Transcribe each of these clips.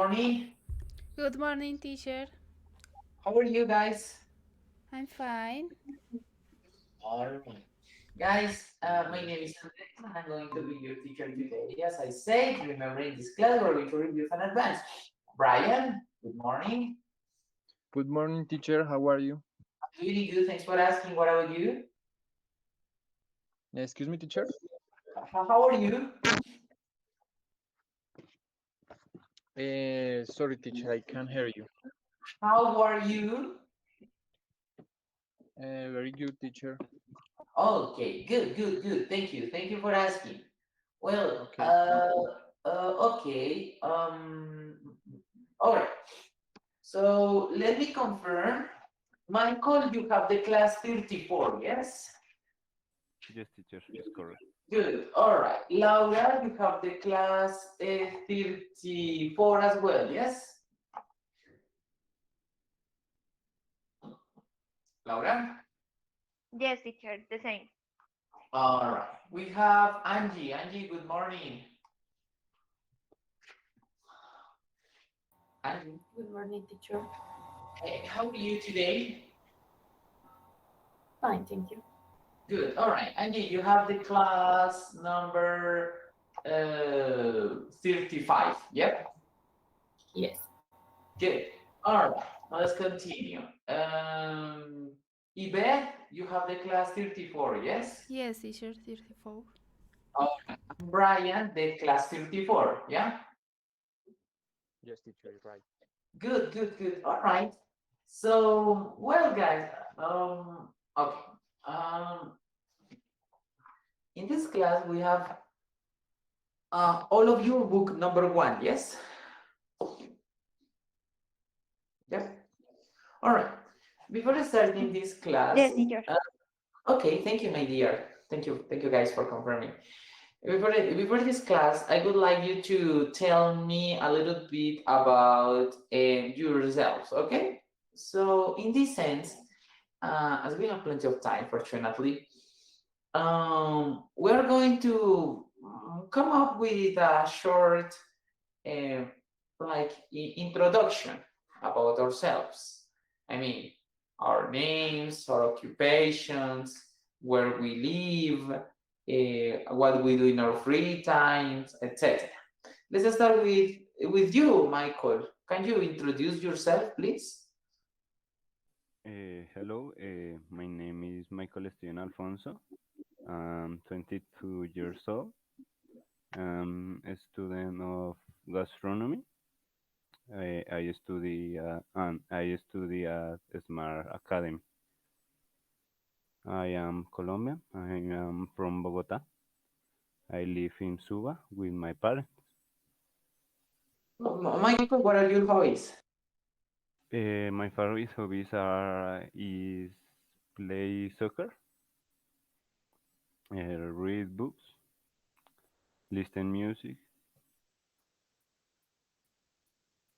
morning. Good morning, teacher. How are you guys? I'm fine. All right. Guys, my name is Andres and I'm going to be your teacher today. As I said, remember in this class we're going to review in advance. Brian, good morning. Good morning, teacher. How are you? Really good. Thanks for asking. What about you? Excuse me, teacher. How are you? Sorry, teacher. I can't hear you. How are you? Very good, teacher. Okay, good, good, good. Thank you. Thank you for asking. Well, Okay. okay. All right. So let me confirm. Michael, you have the class 34, yes? Yes, teacher, it's correct. Good. All right. Laura, you have the class 34 as well, yes? Laura? Yes, teacher, the same. All right. We have Angie. Angie, good morning. Angie, Good morning, teacher. how are you today? Fine, thank you. Good. All right. Angie, you have the class number 35. Yep. Yes. Good. All right. Now let's continue. Yvette, you have the class 34, yes? Yes, teacher 34. All right. Brian, the class 34, yeah? Yes, teacher. You're right. Good, good, good. All right. So, well, guys, okay. Um, in this class, we have all of your book number one, yes? Yep. All right. Before starting this class, Yes, teacher. okay, thank you, my dear. Thank you guys for confirming. Before this class, I would like you to tell me a little bit about yourselves, okay? So, in this sense, as we have plenty of time, fortunately, we're going to come up with a short, uh, introduction about ourselves. I mean, our names, our occupations, where we live, what we do in our free times, etc. Let's start with you, Michael. Can you introduce yourself, please? Hello, my name is Michael Steven Alfonso. I'm 22 years old. I'm a student of gastronomy. I study at Smart Academy. I am Colombian. I am from Bogota. I live in Suba with my parents. Michael, what are your hobbies? My favorite hobbies are is play soccer, read books, listen music.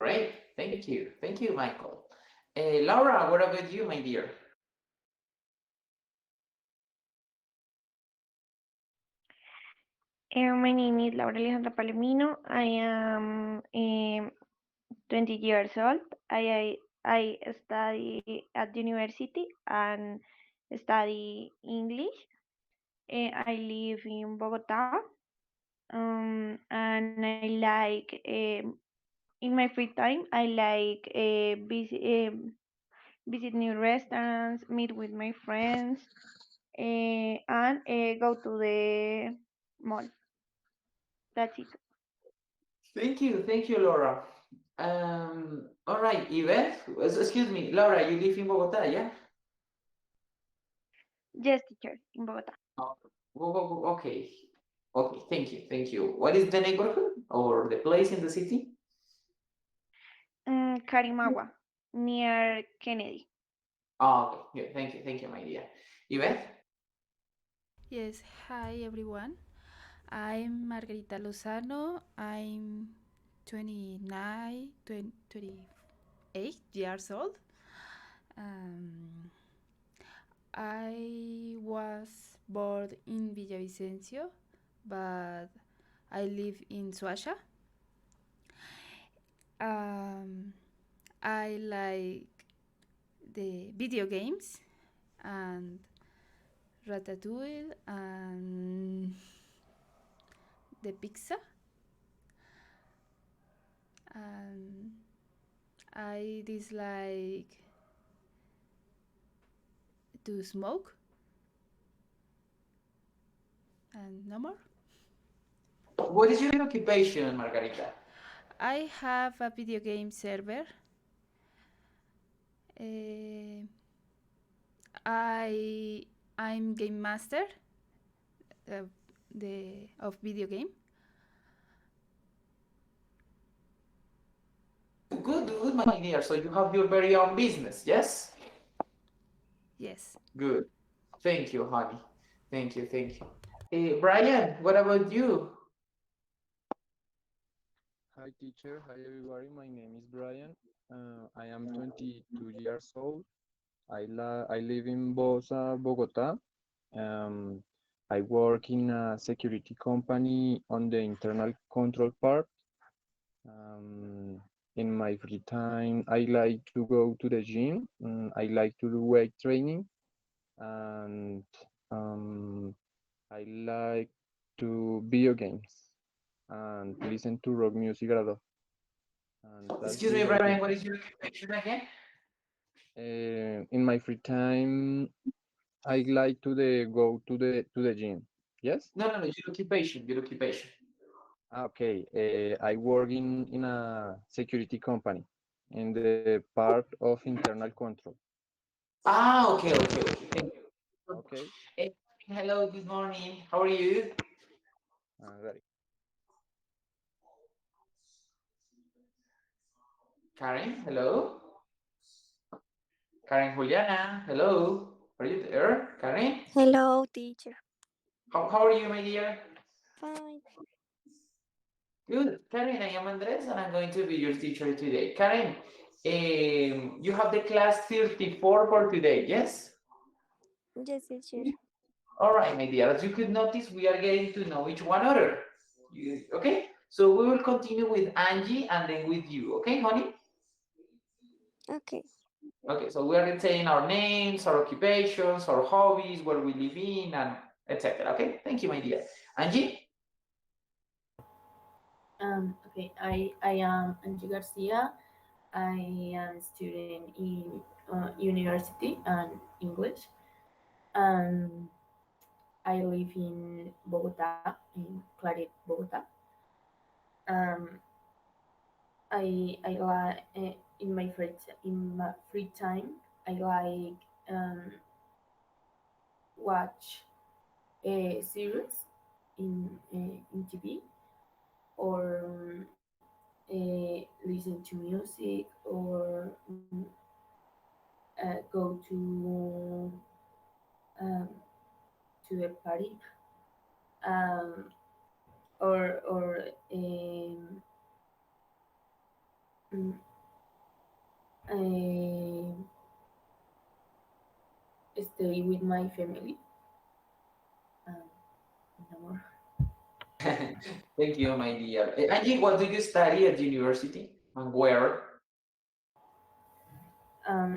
Great, thank you, Michael. Laura, what about you, my dear? My name is Laura Alejandra Palomino. I am 20 years old. I study at university and study English. I live in Bogota. And I like in my free time I like visit new restaurants, meet with my friends, and go to the mall. That's it. Thank you, Laura. All right, Yvette, excuse me, Laura, you live in Bogota, yeah? Yes, teacher, in Bogota. Oh, okay, okay, thank you. What is the neighborhood or the place in the city? Karimagua, near Kennedy. Oh, okay, yeah, thank you, my dear. Yvette? Yes, hi everyone. I'm Margarita Lozano. I'm 29, 28 years old. Um, I was born in Villavicencio, but I live in Suasha. I like the video games and Ratatouille and the pizza. And I dislike to smoke and no more. What is your occupation, Margarita? I have a video game server. Uh, I'm game master of of video game. Good, my dear. So you have your very own business, yes? Yes. Good. Thank you, honey. Thank you. Brian, what about you? Hi, teacher. Hi, everybody. My name is Brian. I am 22 years old. I live in Bosa, Bogota. Um, I work in a security company on the internal control part. In my free time, I like to go to the gym. I like to do weight training, and I like to video games and listen to rock music a lot. And that's Excuse it, me, I Brian, think. what is your occupation again? In my free time, I like to go to the gym. Yes? No, your occupation. Okay. I work in a security company in the part of internal control. Ah, okay. Thank you. Okay. Eh, hello, good morning. How are you? Got it. Karen, hello. Karen Juliana, hello. Are you there, Karen? Hello, teacher. How are you, my dear? Fine. Good. Karen, I am Andres, and I'm going to be your teacher today. Karen, you have the class 34 for today, yes? Yes, teacher. All right, my dear. As you could notice, we are getting to know each one other. Okay? So we will continue with Angie and then with you. Okay, honey? Okay. Okay, so we are saying our names, our occupations, our hobbies, where we live in, and etc. Okay, thank you, my dear. Angie? Okay, I am Angie Garcia. I am student in university and English. Um, I live in Bogota, in Claret, Bogota. Um, I like in my free time. I like watch a series in TV or listen to music or go um, to a party um, or mm, um, stay with my family. Um, no more. Thank you, my dear. Angie, what do you study at university and where?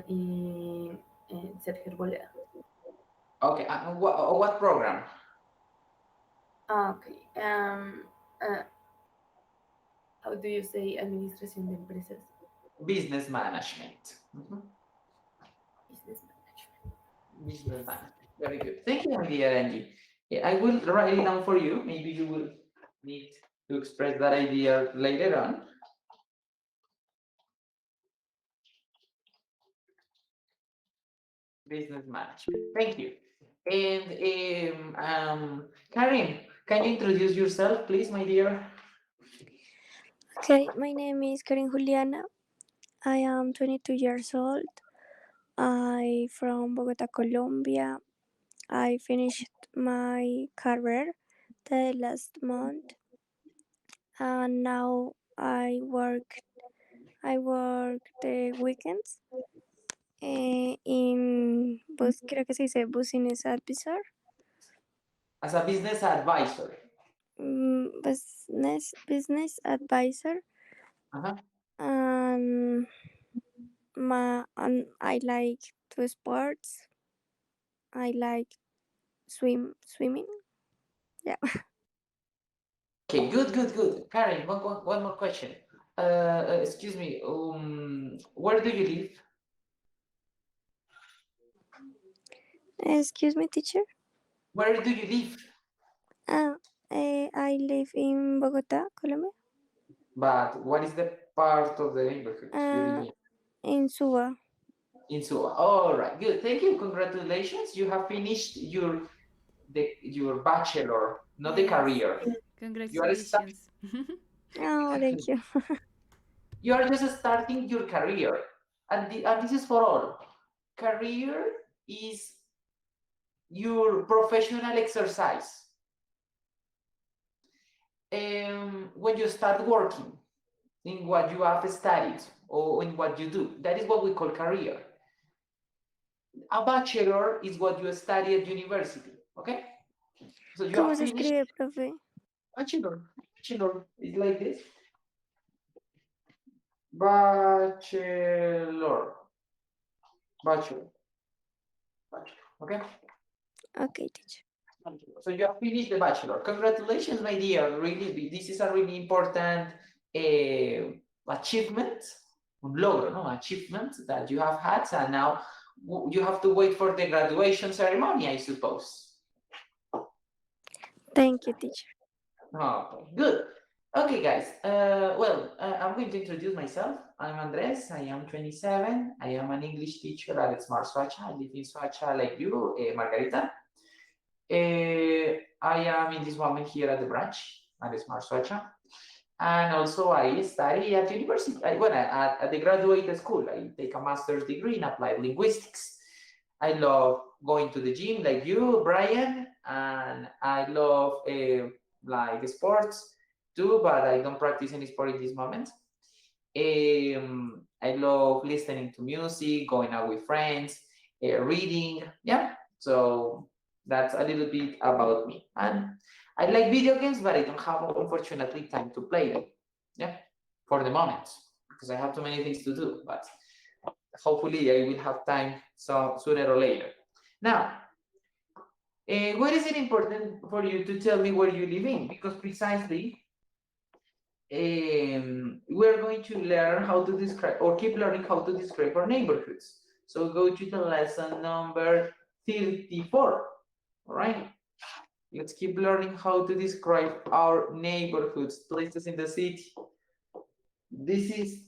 In Sergio Bolea. Okay, what program? Okay. Uh, how do you say administración de empresas? Business management. Business management. Business Yes. management. Very good. Thank you, my dear Angie. I will write it down for you. Maybe you will need to express that idea later on. Business management. Thank you. And Karim, can you introduce yourself, please, my dear? Okay, my name is Karen Juliana. I am 22 years old. I from Bogota, Colombia. I finished my career the last month, and now I work the weekends in bus, creo que se dice business advisor. As a business advisor. Business advisor. Uh-huh. and I like two sports. I like swimming. Yeah. Okay, good. Karen, one more question. Excuse me. Where do you live? Excuse me, teacher. Where do you live? Ah, I live in Bogota, Colombia. But what is the part of the neighborhood you live in? In Suba. In Suba. All right, good. Thank you. Congratulations. You have finished your bachelor, not the Yes. career. You are starting. Congratulations. Oh, thank you. You are just starting your career, and this is for all. Career is your professional exercise. When you start working in what you have studied or in what you do, that is what we call career. A bachelor is what you study at university, okay? So you ¿Cómo have se finished escribe, profe? bachelor. Bachelor is like this. Bachelor. Bachelor. Okay? Okay, teacher. So you have finished the bachelor. Congratulations, my dear. Really, this is a really important achievement, un logro, no? Achievement that you have had, and now you have to wait for the graduation ceremony, I suppose. Thank you, teacher. Okay, good. Okay, guys. I'm going to introduce myself. I'm Andres. I am 27. I am an English teacher at Smart Soacha. I live in Soacha like you, Margarita. I am in this moment here at the branch at Smart Soacha. And also I study at university, at the graduate school. I take a master's degree in applied linguistics. I love going to the gym like you, Brian, and I love like sports too, but I don't practice any sport in this moment. I love listening to music, going out with friends, reading. Yeah, so that's a little bit about me. And I like video games, but I don't have, unfortunately, time to play them. Yeah, for the moment, because I have too many things to do. But hopefully, I will have time sooner or later. Now, why is it important for you to tell me where you live in? Because precisely we're going to learn how to describe or keep learning how to describe our neighborhoods. So go to the lesson number 34. All right. Let's keep learning how to describe our neighborhoods, places in the city. This is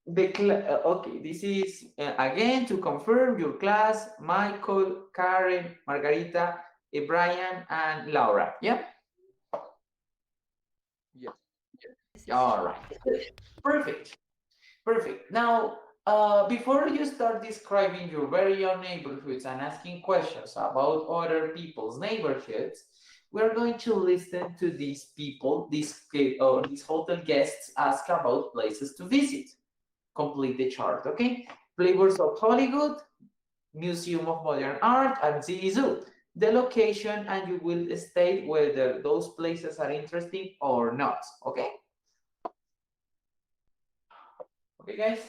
okay. This is again to confirm your class: Michael, Karen, Margarita, Brian, and Laura. Yeah. Yes. All right. Perfect. Perfect. Now, before you start describing your very own neighborhoods and asking questions about other people's neighborhoods, we're going to listen to these people, these hotel guests ask about places to visit. Complete the chart, okay? Flavors of Hollywood, Museum of Modern Art, and City Zoo. The location, and you will state whether those places are interesting or not, okay? Okay, guys?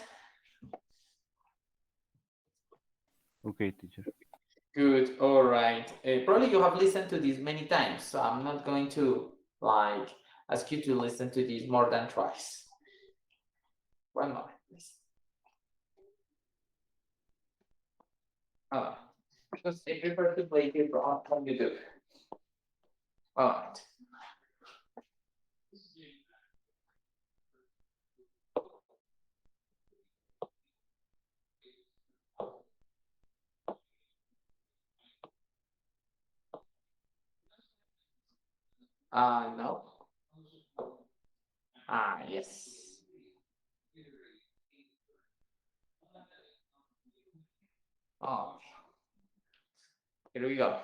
Okay, teacher. Good. All right. Probably you have listened to this many times, so I'm not going to like ask you to listen to this more than twice. One moment, please. Because I prefer to play it on YouTube. All right. No. Yes. Oh, here we go.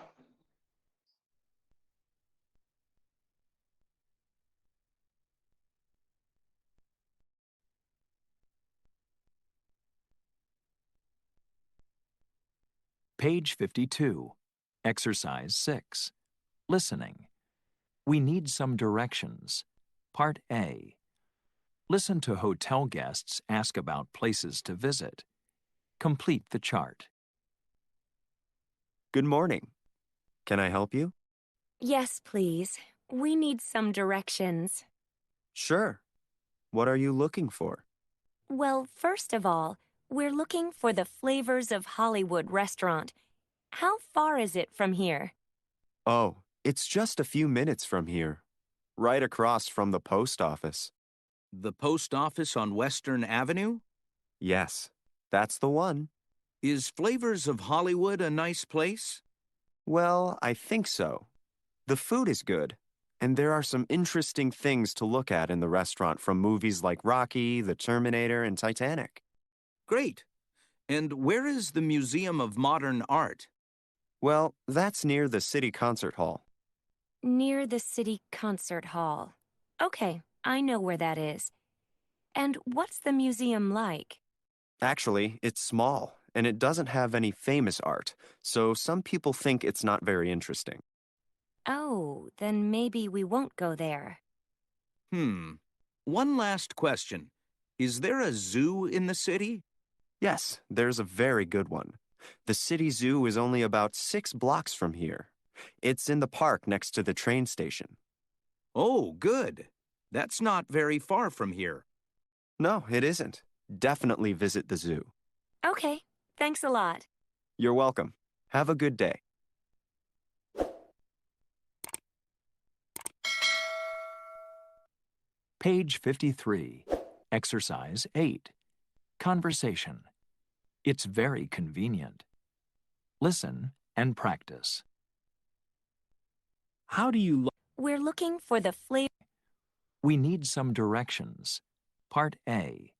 Page 52, Exercise 6, Listening. We need some directions. Part A. Listen to hotel guests ask about places to visit. Complete the chart. Good morning. Can I help you? Yes, please. We need some directions. Sure. What are you looking for? Well, first of all, we're looking for the Flavors of Hollywood restaurant. How far is it from here? Oh, it's just a few minutes from here, right across from the post office. The post office on Western Avenue? Yes, that's the one. Is Flavors of Hollywood a nice place? Well, I think so. The food is good, and there are some interesting things to look at in the restaurant from movies like Rocky, The Terminator, and Titanic. Great. And where is the Museum of Modern Art? Well, that's near the City Concert Hall. Near the City Concert Hall. Okay, I know where that is. And what's the museum like? Actually, it's small, and it doesn't have any famous art, so some people think it's not very interesting. Oh, then maybe we won't go there. One last question. Is there a zoo in the city? Yes, there's a very good one. The city zoo is only about 6 blocks from here. It's in the park next to the train station. Oh, good. That's not very far from here. No, it isn't. Definitely visit the zoo. Okay, thanks a lot. You're welcome. Have a good day. Page 53. Exercise 8. Conversation. It's very convenient. Listen and practice. How do you We're looking for the flavor. We need some directions. Part A.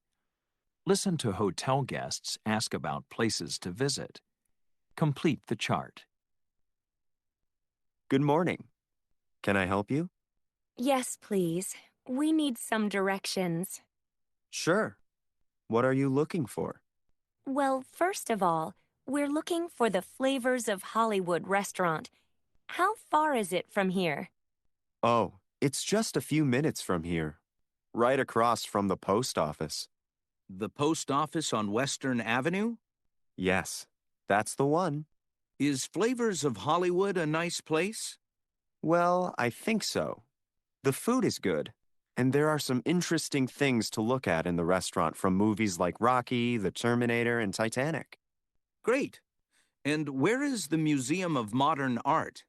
Listen to hotel guests ask about places to visit. Complete the chart. Good morning. Can I help you? Yes, please. We need some directions. Sure. What are you looking for? Well, first of all, we're looking for the Flavors of Hollywood restaurant. How far is it from here? Oh, it's just a few minutes from here, right across from the post office. The post office on Western Avenue? Yes, that's the one. Is Flavors of Hollywood a nice place? Well, I think so. The food is good, and there are some interesting things to look at in the restaurant from movies like Rocky, The Terminator, and Titanic. Great. And where is the Museum of Modern Art?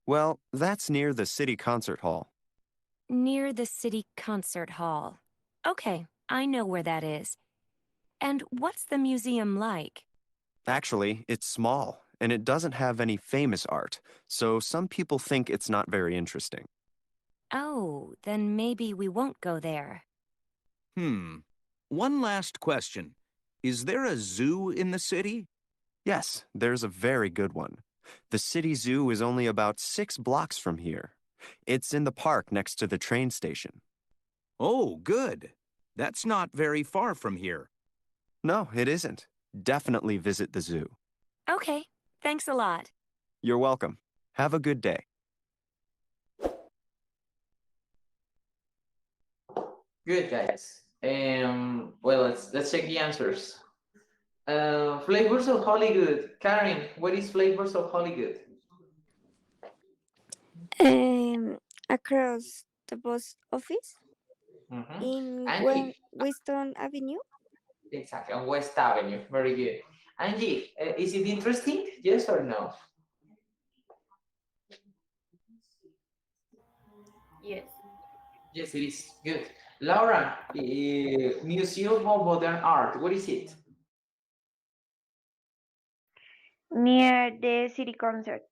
Well, that's near the City Concert Hall. Near the City Concert Hall. Okay, I know where that is. And what's the museum like? Actually, it's small, and it doesn't have any famous art, so some people think it's not very interesting. Oh, then maybe we won't go there. One last question. Is there a zoo in the city? Yes, there's a very good one. The city zoo is only about 6 blocks from here. It's in the park next to the train station. Oh, good. That's not very far from here. No, it isn't. Definitely visit the zoo. Okay, thanks a lot. You're welcome. Have a good day. Good, guys. Well, let's check the answers. Flavors of Hollywood. Karen, what is Flavors of Hollywood? Across the post office in Angie. Western Avenue. Exactly, on West Avenue. Very good. Angie, is it interesting? Yes or no? Yes. Yes, it is. Good. Laura, Museum of Modern Art. What is it? Near the city concert.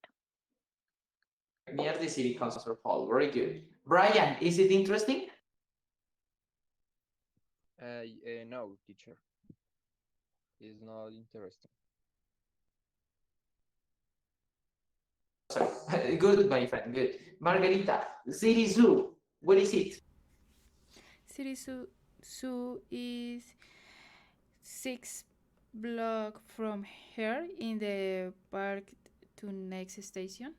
Near the City Concert Hall. Very good. Brian, is it interesting? No, teacher. It's not interesting. Sorry. Good, my friend. Good. Margarita, City Zoo. What is it? City Zoo is 6 blocks from here in the park to next station,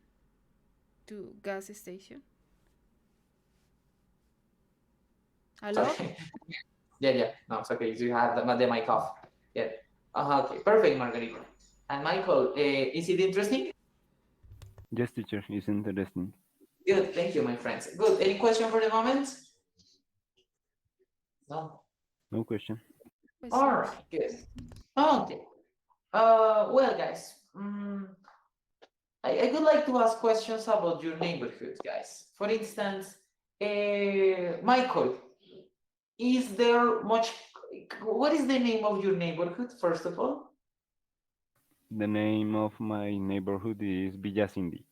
to gas station. Hello? Sorry. Yeah. No, it's okay. You have the mic off. Yeah. Okay, perfect, Margarita. And Michael, is it interesting? Yes, teacher, it's interesting. Good, thank you, my friends. Good. Any question for the moment? No. No question. All right, good. Okay. Well, guys, I would like to ask questions about your neighborhood, guys. For instance, Michael, is there much? What is the name of your neighborhood, first of all? The name of my neighborhood is Villa Cindy.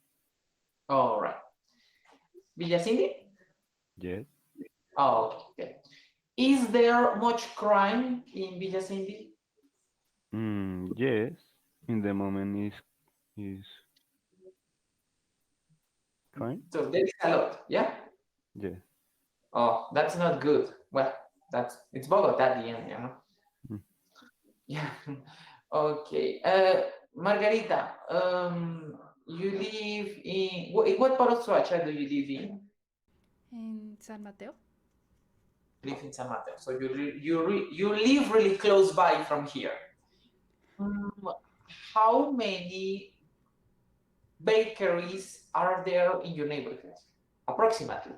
All right. Villa Cindy? Yes. Oh, okay. Is there much crime in Villa Cindy? Yes. In the moment is crime. So there is a lot, yeah? Yes. Oh, that's not good. Well, it's Bogota at the end, you know? Mm. Yeah. Okay. Margarita, you live in what part of Soacha do you live in? In San Mateo? Live in San Mateo. So you live really close by from here. How many bakeries are there in your neighborhood? Approximately.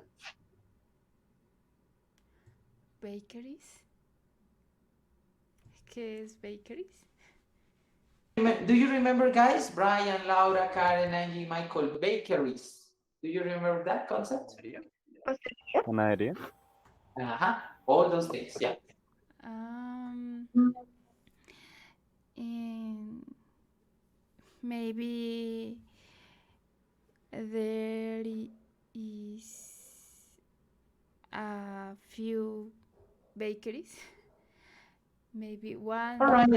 Bakeries? ¿Qué es bakeries? Do you remember, guys? Brian, Laura, Karen, Angie, Michael, bakeries. Do you remember that concept? Panadería. All those things, yeah. In maybe there is a few bakeries. Maybe one All right.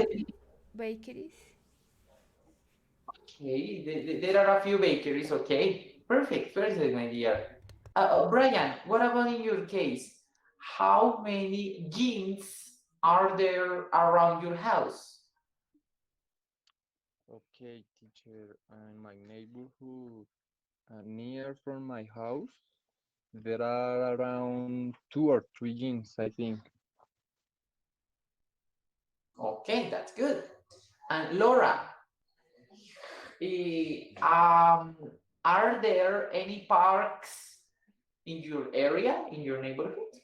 bakeries. Okay, there are a few bakeries, okay. Perfect, my dear. Brian, what about in your case? How many gyms are there around your house? Okay, teacher, in my neighborhood, near from my house, there are around 2 or 3 gyms, I think. Okay, that's good. And Laura, are there any parks in your area, in your neighborhood?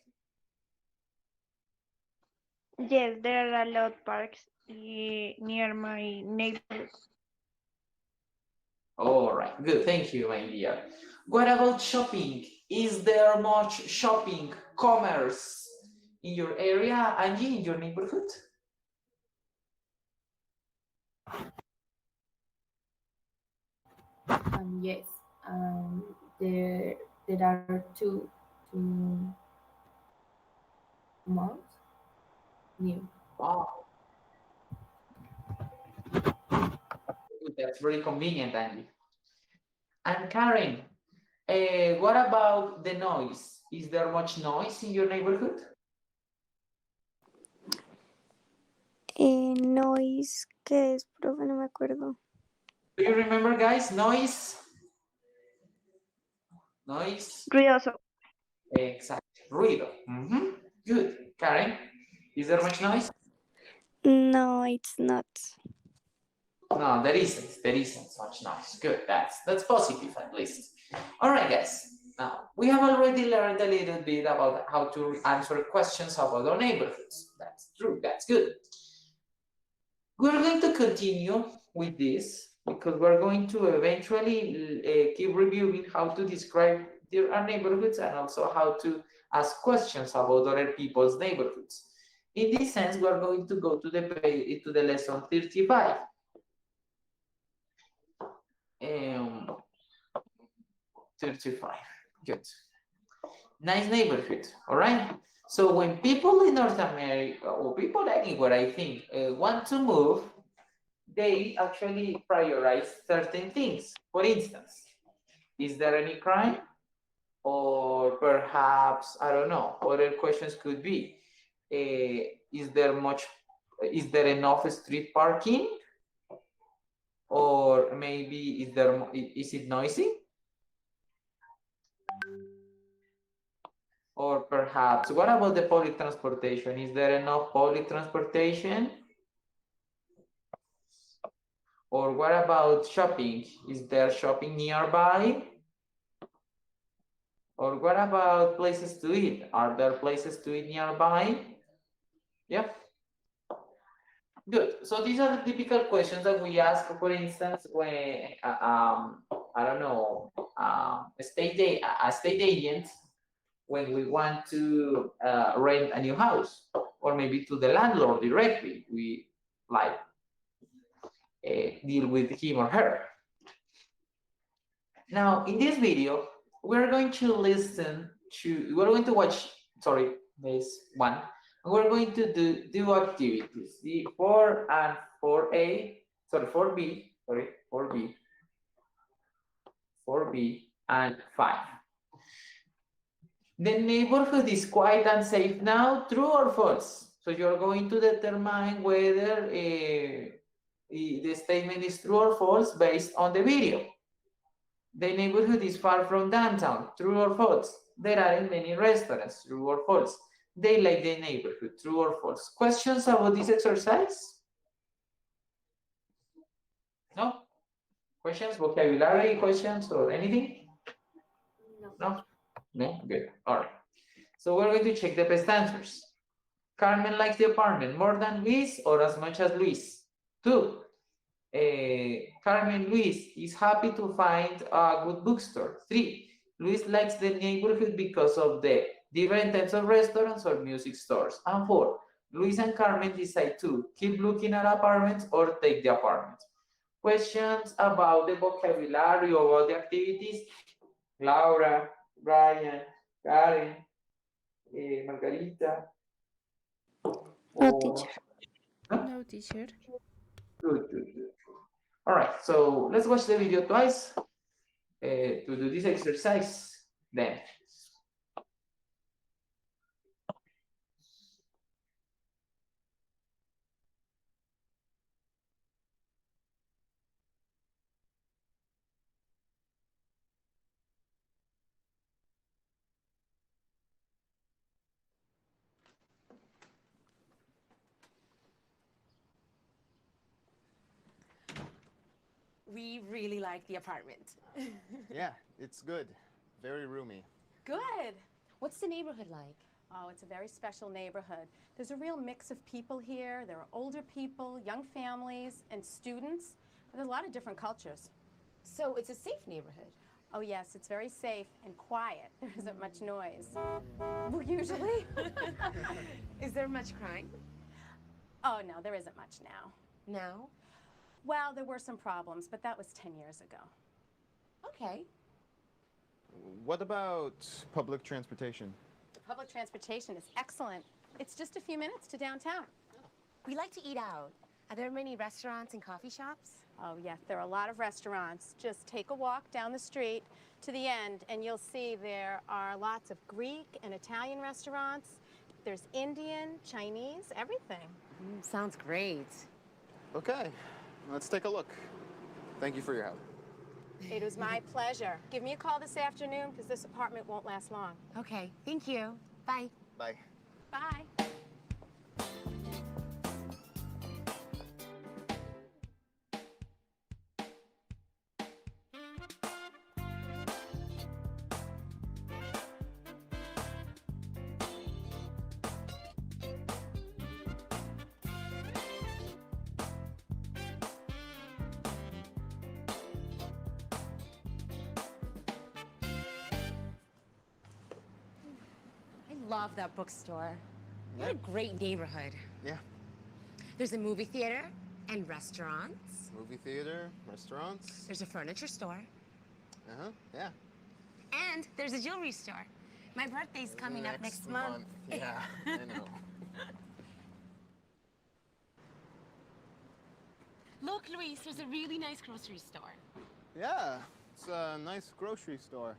Yes, there are a lot of parks near my neighborhood. All right, good. Thank you, my dear. What about shopping? Is there much shopping, commerce in your area, Angie, in your neighborhood? Yes, there are two malls new. Wow, that's very convenient, Angie. And Karen, what about the noise? Is there much noise in your neighborhood? Noise, ¿qué es, profe? No me acuerdo. Do you remember, guys? Noise? Noise? Ruidoso. Exactly. Ruido. Good. Karen, is there much noise? No, it's not. No, there isn't. There isn't much noise. Good. That's positive at least. All right, guys. Now we have already learned a little bit about how to answer questions about our neighborhoods. That's true. That's good. We're going to continue with this because we're going to eventually keep reviewing how to describe our neighborhoods and also how to ask questions about other people's neighborhoods. In this sense, we're going to go to the lesson 35. 35. Good. Nice neighborhood. All right. So when people in North America or people anywhere, I think, want to move, they actually prioritize certain things. For instance, is there any crime? Or perhaps, I don't know, other questions could be, is there enough street parking? Or maybe is it noisy? Or perhaps, what about the public transportation? Is there enough public transportation? Or what about shopping? Is there shopping nearby? Or what about places to eat? Are there places to eat nearby? Yeah. Good. So these are the typical questions that we ask, for instance, when I don't know, a state agent, when we want to rent a new house, or maybe to the landlord directly. We like deal with him or her. Now, in this video, we're going to we're going to watch, sorry, this one. We're going to do activities, the 4 and 4A, sorry, 4B, sorry, 4B, 4B, and 5. The neighborhood is quiet and safe now, true or false? So you're going to determine whether the statement is true or false based on the video. The neighborhood is far from downtown, true or false? There aren't many restaurants, true or false? They like the neighborhood, true or false? Questions about this exercise? No? Questions, vocabulary questions or anything? No? No? Good, all right. So we're going to check the best answers. Carmen likes the apartment more than Luis or as much as Luis? 2. Carmen Luis is happy to find a good bookstore. 3. Luis likes the neighborhood because of the different types of restaurants or music stores. And 4. Luis and Carmen decide to keep looking at apartments or take the apartment. Questions about the vocabulary or about the activities? Laura, Brian, Karen, Margarita. No, teacher. No, teacher. Good, good, good. All right, so let's watch the video twice to do this exercise then. We really like the apartment. Yeah, it's good. Very roomy. Good. What's the neighborhood like? Oh, it's a very special neighborhood. There's a real mix of people here. There are older people, young families, and students. But there's a lot of different cultures. So it's a safe neighborhood? Oh, yes, it's very safe and quiet. There isn't much noise. Well, usually. Is there much crime? Oh, no, there isn't much now. No? Well, there were some problems, but that was 10 years ago. Okay. What about public transportation? The public transportation is excellent. It's just a few minutes to downtown. We like to eat out. Are there many restaurants and coffee shops? Oh, yes, there are a lot of restaurants. Just take a walk down the street to the end, and you'll see there are lots of Greek and Italian restaurants. There's Indian, Chinese, everything. Sounds great. Okay, let's take a look. Thank you for your help. It was my pleasure. Give me a call this afternoon, because this apartment won't last long. Okay, thank you. Bye. Bye. Bye. I love that bookstore. What a great neighborhood. Yeah. There's a movie theater and restaurants. Movie theater, restaurants. There's a furniture store. Uh-huh, yeah. And there's a jewelry store. My birthday's coming up next month. Yeah, I know. Look, Luis, there's a really nice grocery store. Yeah, it's a nice grocery store.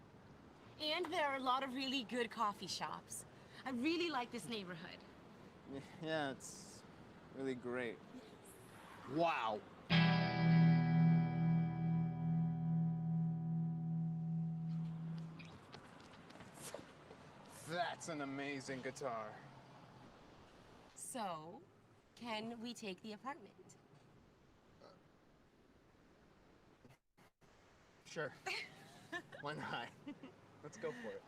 And there are a lot of really good coffee shops. I really like this neighborhood. Yeah, it's really great. Wow. That's an amazing guitar. So, can we take the apartment? Sure. Why not? Let's go for it.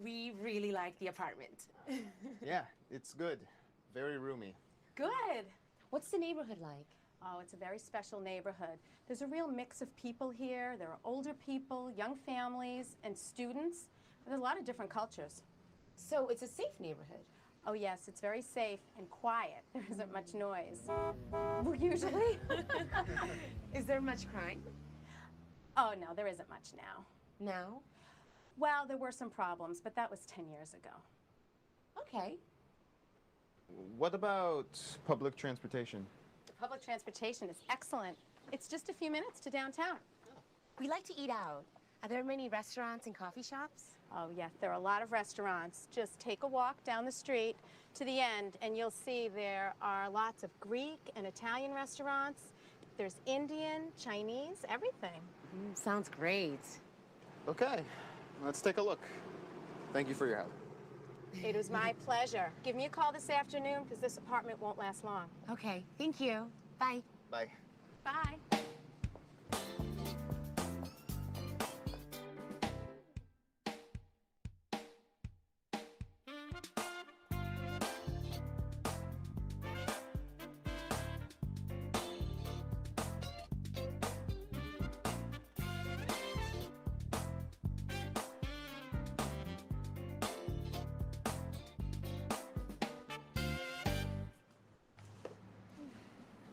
We really like the apartment. Yeah, it's good. Very roomy. Good. What's the neighborhood like? Oh, it's a very special neighborhood. There's a real mix of people here. There are older people, young families, and students. There's a lot of different cultures. So it's a safe neighborhood. Oh yes, it's very safe and quiet. There isn't much noise. Well, usually. Is there much crime? Oh no, there isn't much now. No? Well, there were some problems, but that was 10 years ago. Okay. What about public transportation? Public transportation is excellent. It's just a few minutes to downtown. We like to eat out. Are there many restaurants and coffee shops? Oh yes, there are a lot of restaurants. Just take a walk down the street to the end and you'll see there are lots of Greek and Italian restaurants. There's Indian, Chinese, everything. Sounds great. Okay, let's take a look. Thank you for your help. It was my pleasure. Give me a call this afternoon because this apartment won't last long. Okay, thank you. Bye. Bye. Bye.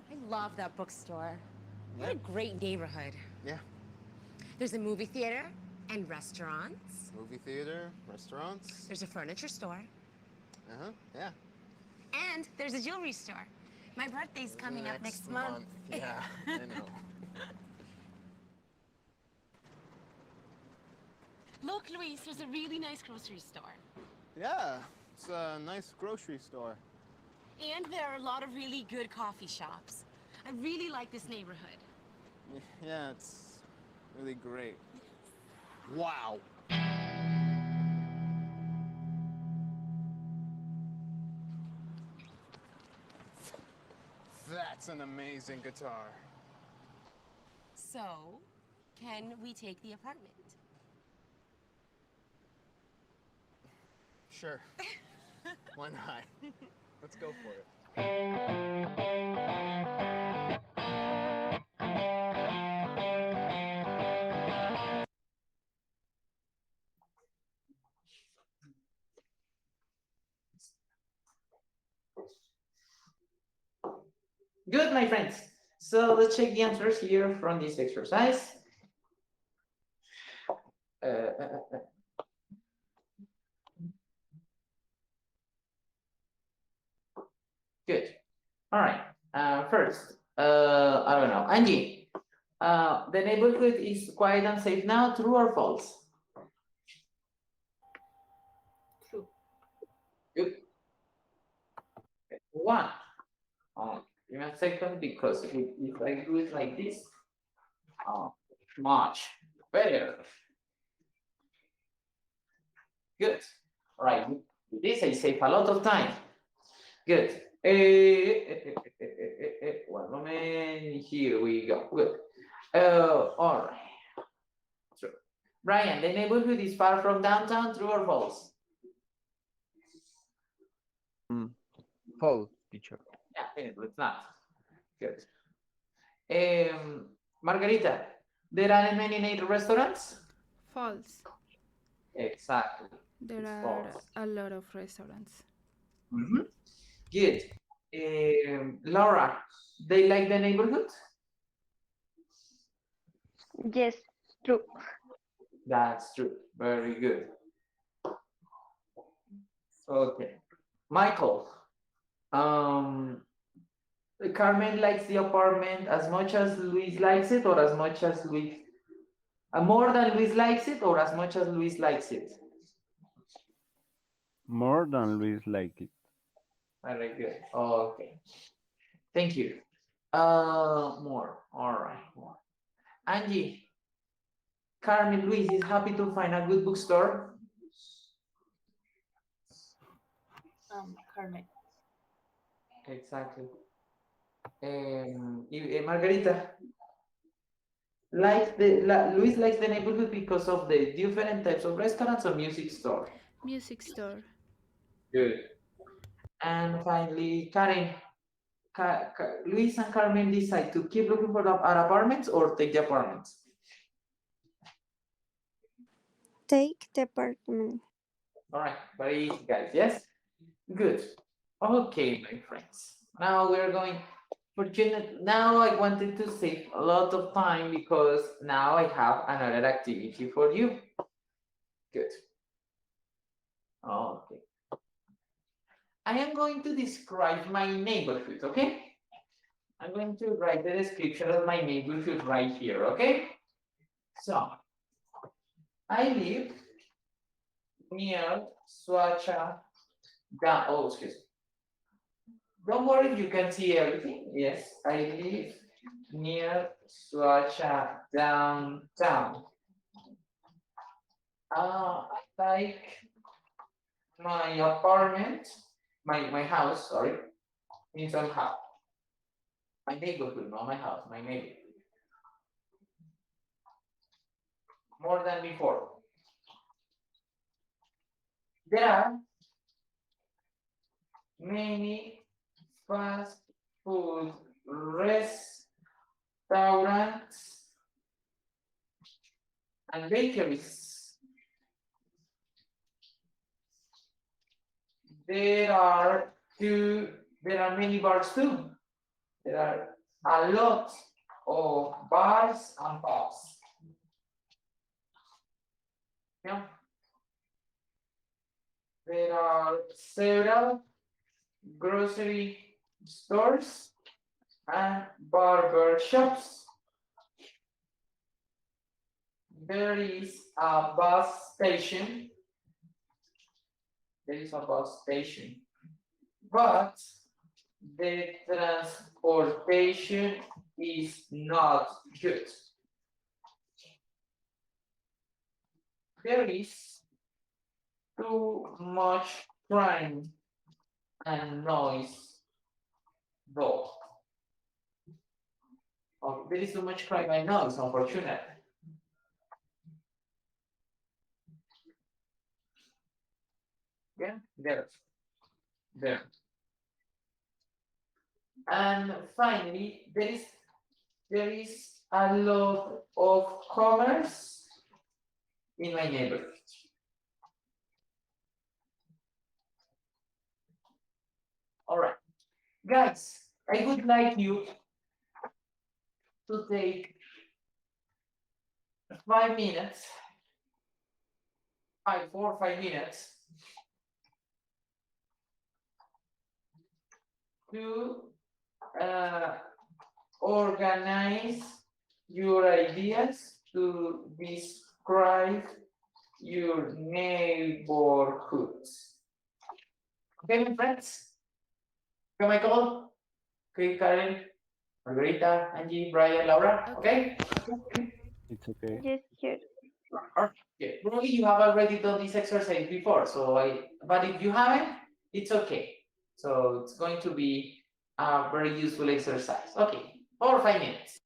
I love that bookstore. What a great neighborhood. Yeah. There's a movie theater and restaurants. Movie theater, restaurants. There's a furniture store. Uh-huh, yeah. And there's a jewelry store. My birthday's coming up next month. Yeah, I know. Look, Luis, there's a really nice grocery store. Yeah, it's a nice grocery store. And there are a lot of really good coffee shops. I really like this neighborhood. Yeah, it's really great. Wow. That's an amazing guitar. So, can we take the apartment? Sure. Why not? Let's go for it. Good, my friends. So let's check the answers here from this exercise. Good. All right. First, I don't know. Angie, the neighborhood is quiet and safe now, true or false? True. Good. Okay. One. Give me a second because if I do it like this, much better. Good. All right. With this, I save a lot of time. Good. One moment. Here we go. Good. All right. True. Brian, the neighborhood is far from downtown. True or false? False, teacher. Yeah, it's not. Good. Margarita, there aren't many native restaurants? False. Exactly. There It's are false. a lot of restaurants. Good. Laura, they like the neighborhood? Yes, true. That's true. Very good. Okay. Michael, um, Carmen likes the apartment as much as Luis likes it, or as much as Luis, more than Luis likes it, or as much as Luis likes it? More than Luis like it. Very good. Okay. Thank you. More. All right. More. Angie, Carmen, Luis is happy to find a good bookstore. Carmen. Exactly. Margarita, Luis likes the neighborhood because of the different types of restaurants or music store. Music store. Good. And finally, Karen, Luis and Carmen decide to keep looking for our apartments or take the apartments. Take the apartment. All right, very easy, guys. Yes. Good. Okay, my friends. Now we're going. Now I wanted to save a lot of time because now I have another activity for you. Good. Okay. I am going to describe my neighborhood, okay? I'm going to write the description of my neighborhood right here, okay? So, I live near Swacha, excuse me. Don't worry, you can see everything. Yes, I live near Swacha downtown. I like my apartment, my house, sorry, in some house. My neighborhood, not my house, my neighborhood. More than before. There are many fast food restaurants and bakeries. There are many bars too. There are a lot of bars and pubs. Yeah. There are several grocery stores and barber shops. There is a bus station. There is a bus station, but the transportation is not good. There is too much crime and noise, though. Oh, there is too much crime and noise, unfortunately. Yeah, there. And finally, there is a lot of commerce in my neighborhood. All right, guys, I would like you to take 5 minutes, 4 or 5 minutes to organize your ideas to describe your neighborhoods. Okay, my friends? Okay, Michael? Okay, Karen, Margarita, Angie, Brian, Laura, okay? It's okay. Yes, here. Okay. Probably you have already done this exercise before, but if you haven't, it's okay. So it's going to be a very useful exercise. Okay, 4 or 5 minutes.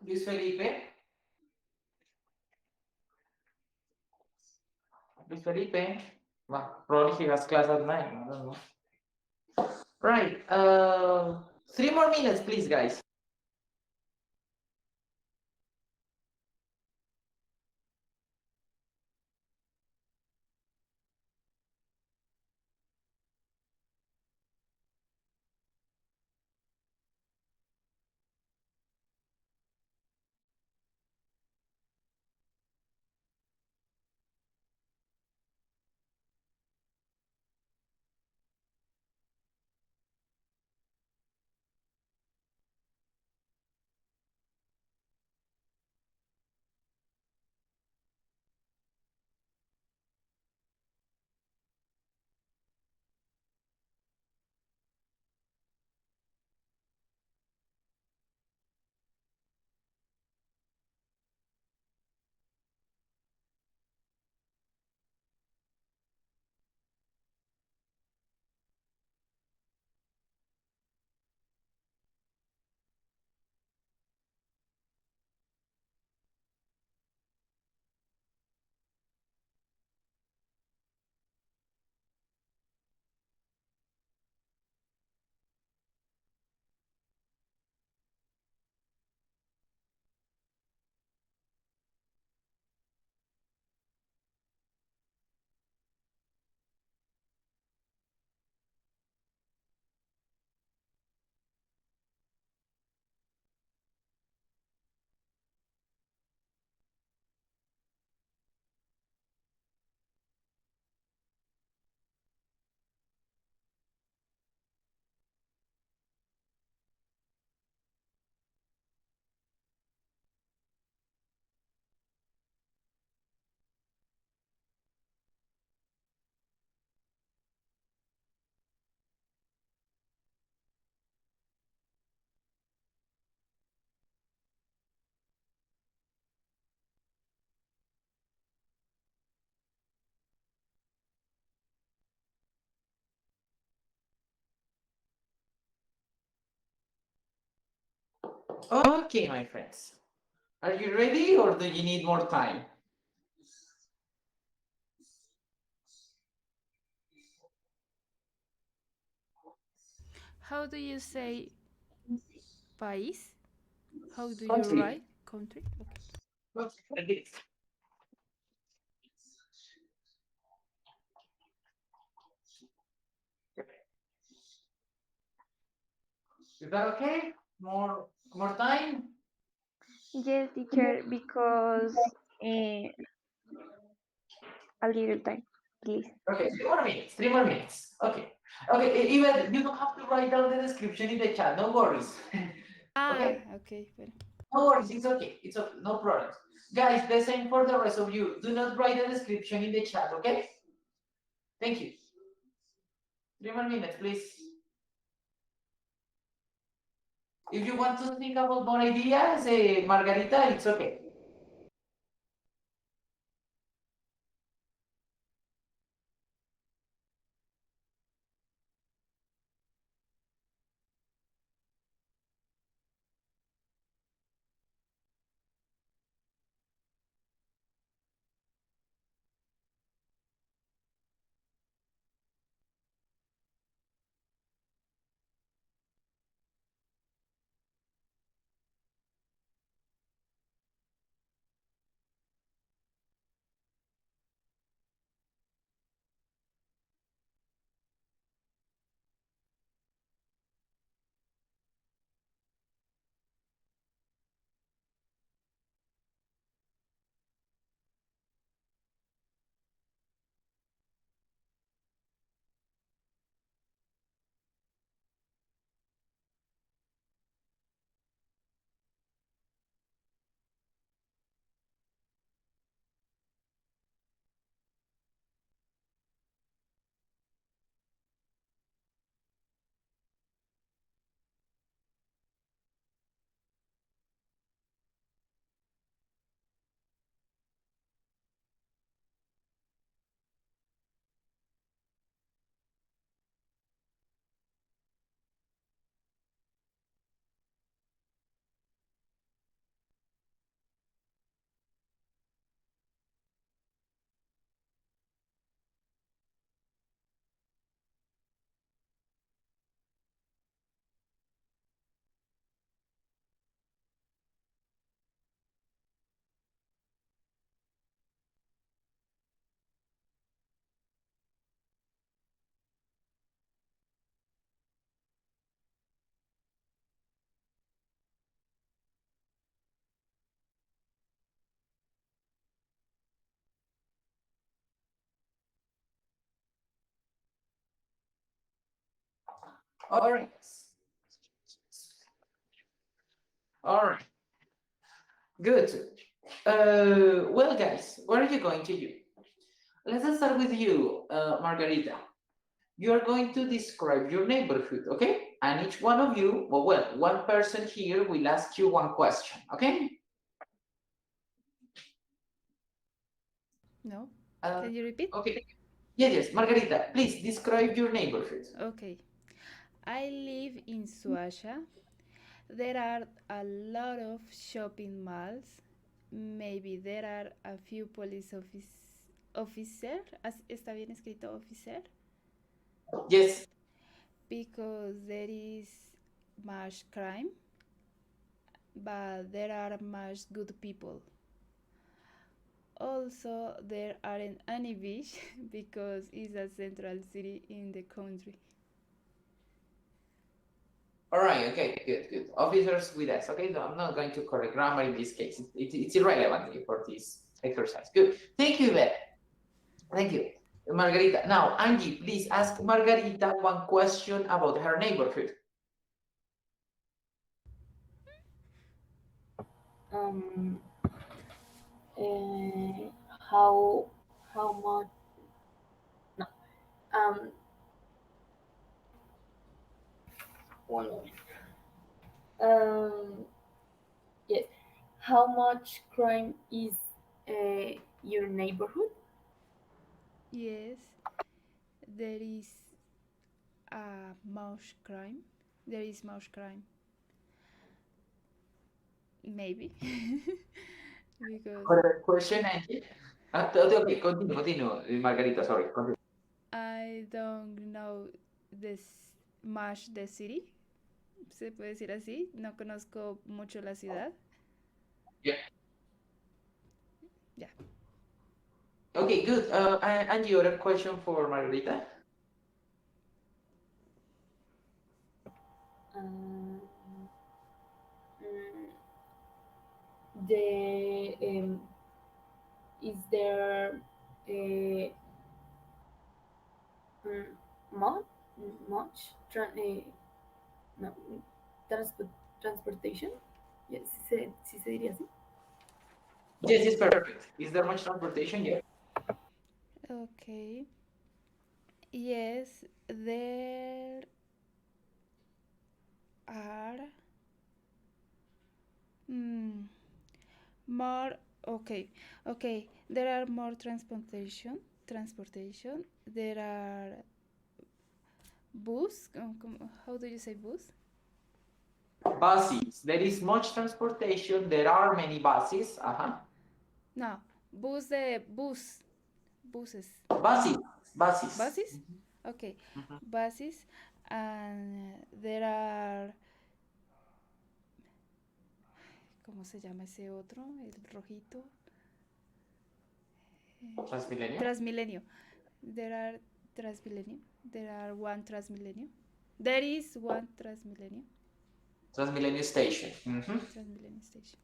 Luis Felipe. Luis Felipe. Well, probably he has class at 9. I don't know. Right. 3 more minutes, please, guys. Okay, my friends. Are you ready or do you need more time? How do you say país? How do you Country. write country? Okay. Is that okay? More time? Yes, teacher, because a little time, please. Okay, 3 more minutes. 3 more minutes. Okay. Okay, even you don't have to write down the description in the chat. No worries. Okay? Okay, pero. No worries. It's okay. It's okay. No problem. Guys, the same for the rest of you. Do not write the description in the chat, okay? Thank you. 3 more minutes, please. If you want to think about more ideas, Margarita, it's okay. All right. All right. Good. Well, guys, what are you going to do? Let's start with you, Margarita. You are going to describe your neighborhood, okay? And each one of you, well, one person here will ask you one question, okay? No? Can you repeat? Okay. Yes, Margarita, please describe your neighborhood. Okay. I live in Suasha. There are a lot of shopping malls. Maybe there are a few police officer. ¿Está bien escrito officer? Yes. Because there is much crime, but there are much good people. Also, there aren't any beach because it's a central city in the country. All right, okay, good. Officers with us, okay? No, I'm not going to correct grammar in this case. It's irrelevant for this exercise. Good. Thank you, Beth. Thank you. Margarita. Now, Angie, please ask Margarita one question about her neighborhood. Um, how much? No. One moment. Um, yes. How much crime is your neighborhood? Yes, there is a mouse crime. There is mouse crime. Maybe. Because Question, Angie. Okay, continue, Margarita, sorry. Continue. I don't know this much the city. Se puede decir así. No conozco mucho la ciudad. Yeah. Yeah. Okay, good. Angie, other question for Margarita? Um, the is there a much much no, transportation? Yes, sí se diría así. Yes, it's perfect. Is there much transportation? Yeah. Okay. Yes, there are more. Okay. There are more transportation. There are bus. How do you say bus? Buses. There is much transportation. There are many buses. No, bus de bus. Buses. Buses. Buses? Okay. Buses. And there are. ¿Cómo se llama ese otro? El rojito. Transmilenio. Transmilenio. There are Transmilenio. There are one Transmilenio. There is one Transmilenio. Transmilenio station. Transmilenio station.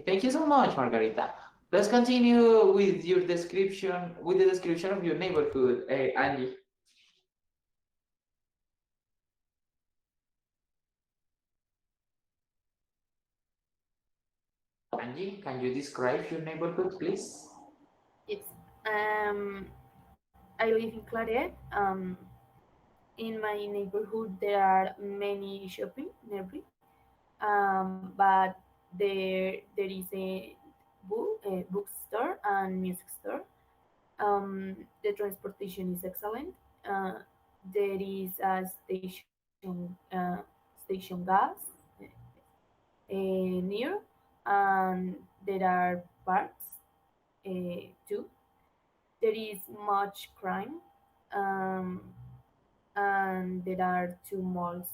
Thank you so much, Margarita. Let's continue with your description, with the description of your neighborhood, Angie. Angie, can you describe your neighborhood, please? Yes. I live in Claret. In my neighborhood, there are many shopping nearby, but there is a bookstore and music store. The transportation is excellent. There is a station gas near, and there are parks too. There is much crime, um, and there are two malls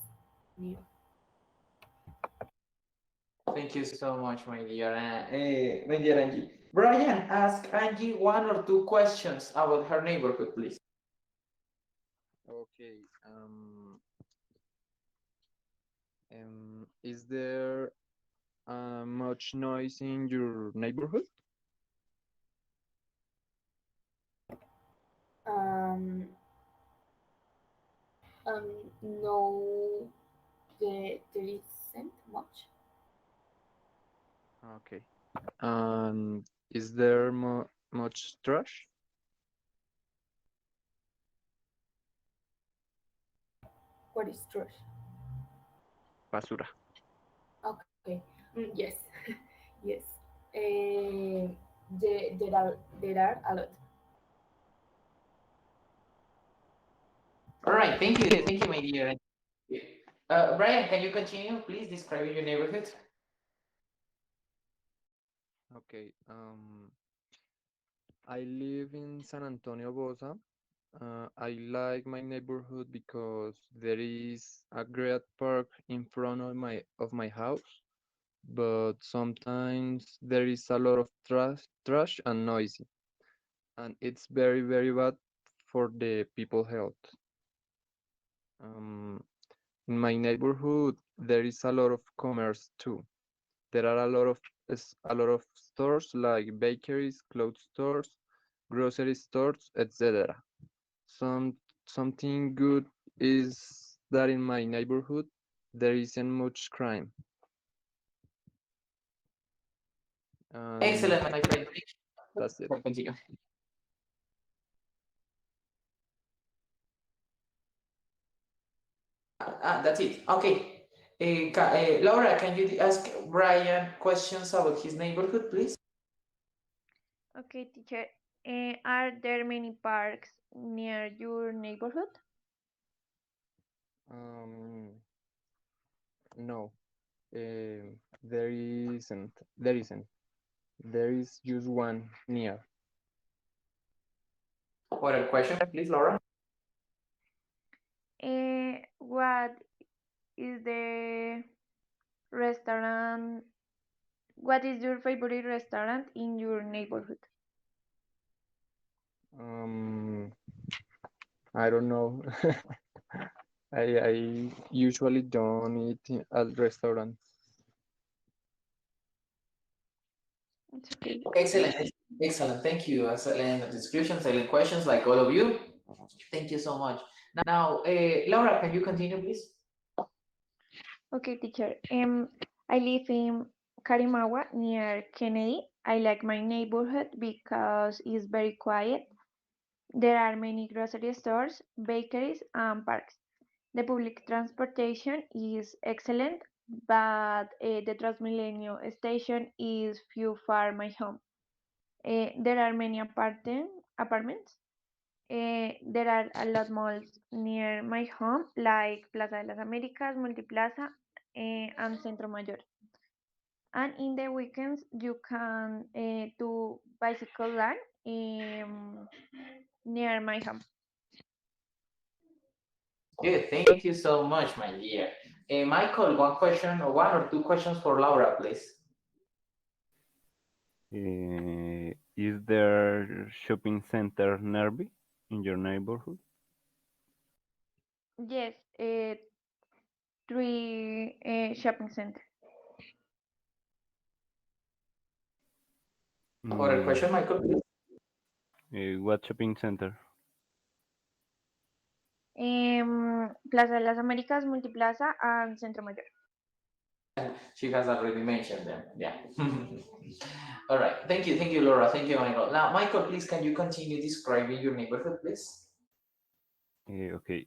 near. Thank you so much, my dear Angie. Brian, ask Angie one or two questions about her neighborhood, please. Okay. Is there much noise in your neighborhood? Um, No, there isn't much. Okay. And is there much trash? What is trash? Basura. Okay. Yes, yes. Uh, there are a lot. All right, thank you, my dear. Brian, can you continue, please, describing your neighborhood? Okay. I live in San Antonio, Bosa. I like my neighborhood because there is a great park in front of my house, but sometimes there is a lot of trash and noisy, and it's very bad for the people health. Um, in my neighborhood, there is a lot of commerce too. There are a lot of stores like bakeries, clothes stores, grocery stores, etc. Some Something good is that in my neighborhood there isn't much crime. And Excellent, my friend. that's it. Continue. That's it. Okay. Laura, can you ask Brian questions about his neighborhood, please? Okay, teacher. Are there many parks near your neighborhood? Um, no, there isn't. There isn't. There is just one near. What a question, please, Laura. What is the restaurant? What is your favorite restaurant in your neighborhood? Um, I don't know. I usually don't eat at restaurants. It's okay. Excellent, excellent. Thank you. Excellent description, excellent questions, like all of you. Thank you so much. Now, Laura, can you continue, please? Okay, teacher. I live in Karimawa near Kennedy. I like my neighborhood because it's very quiet. There are many grocery stores, bakeries, and parks. The public transportation is excellent, but the Transmilenio station is few far my home. There are many apartments. There are a lot malls near my home, like Plaza de las Américas, Multiplaza, and Centro Mayor. And in the weekends, you can do bicycle run near my home. Good. Thank you so much, my dear. Michael, one question or one or two questions for Laura, please. Is there shopping center nearby in your neighborhood? Yes, three shopping center. What a question, Michael, please. What shopping center? Plaza de las Américas, Multiplaza, and Centro Mayor. She has already mentioned them. Yeah. All right. Thank you, Laura. Thank you, Michael. Now, Michael, please, can you continue describing your neighborhood, please? Okay,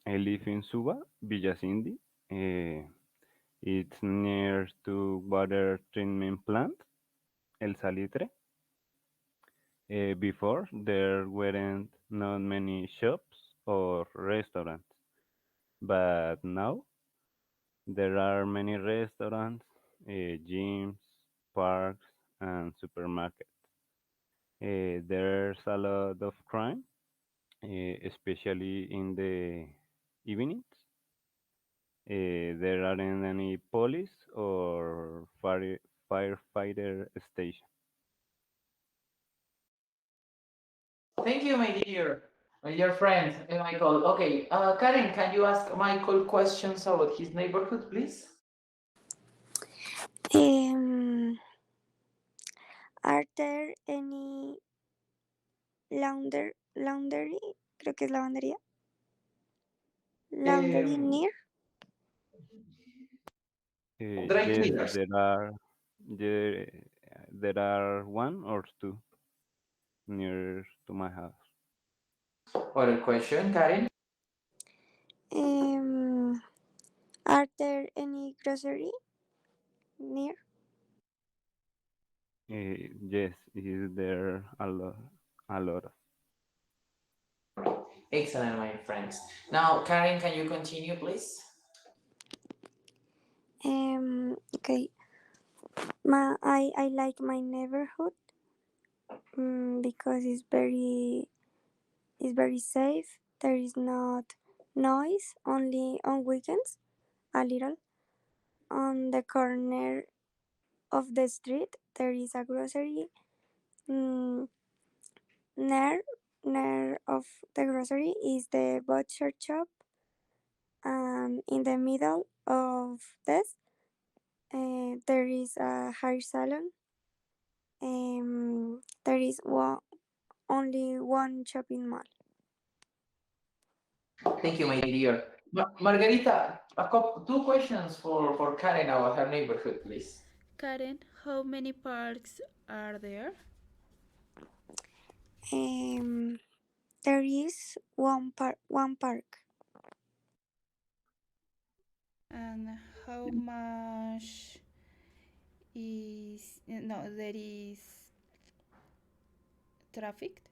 I live in Suba, Villa Cindy. It's near to water treatment plant, El Salitre. Before, there weren't not many shops or restaurants, but now there are many restaurants, gyms, parks, and supermarkets. There's a lot of crime, especially in the evenings. There aren't any police or firefighter station. Thank you, my dear friend, Michael. Okay, Karen, can you ask Michael questions about his neighborhood, please? Um, are there any laundry? Creo que es lavandería. laundry Um, near? Dry Yes, cleaners. there, there are one or two near to my house. Other question, Karen? Um, are there any grocery near? Yes, is there a lot of. Excellent, my friends. Now, Karen, can you continue, please? Okay. I like my neighborhood because it's very safe. There is not noise only on weekends, a little. On the corner of the street, there is a grocery. Mm, near of the grocery is the butcher shop, and in the middle of this, there is a hair salon. There is only one shopping mall. Thank you, my dear. Margarita, two questions for Karen about her neighborhood, please. Karen, how many parks are there? Um, there is one park. And how much is no there is traffic?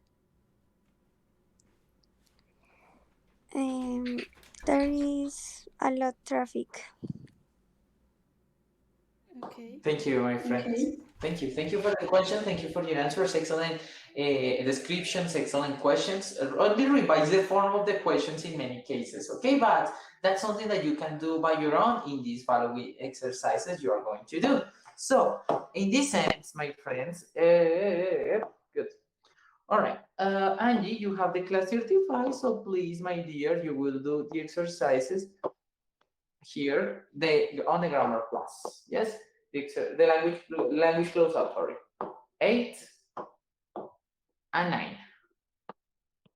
Um, there is a lot traffic. Okay. Thank you, my friends. Thank you. Thank you for the question. Thank you for your answers. Excellent descriptions, excellent questions. Only revise the form of the questions in many cases, okay? But that's something that you can do by your own in these following exercises you are going to do. So, in this sense, my friends, good. All right. Angie, you have the class 35, so please, my dear, you will do the exercises here on the grammar class. Yes, the language close up. Sorry, 8 and 9.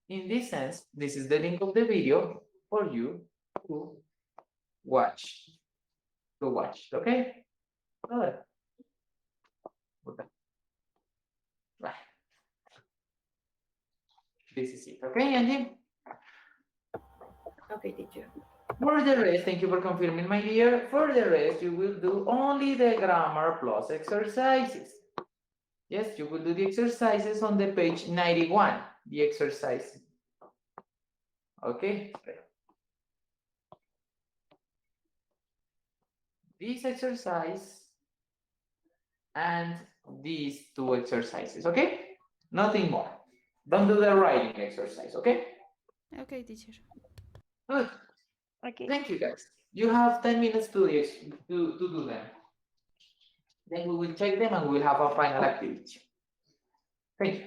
In this sense, this is the link of the video for you to watch. Okay. All right. Okay. Right. This is it. Okay, Angie. Okay, teacher. For the rest, thank you for confirming, my dear. For the rest, you will do only the grammar plus exercises. Yes, you will do the exercises on the page 91, the exercise. Okay. This exercise and these two exercises, okay? Nothing more. Don't do the writing exercise, okay? Okay, teacher. Good. Okay. Thank you, guys. You have 10 minutes to do them. Then we will check them and we'll have a final activity. Thank you.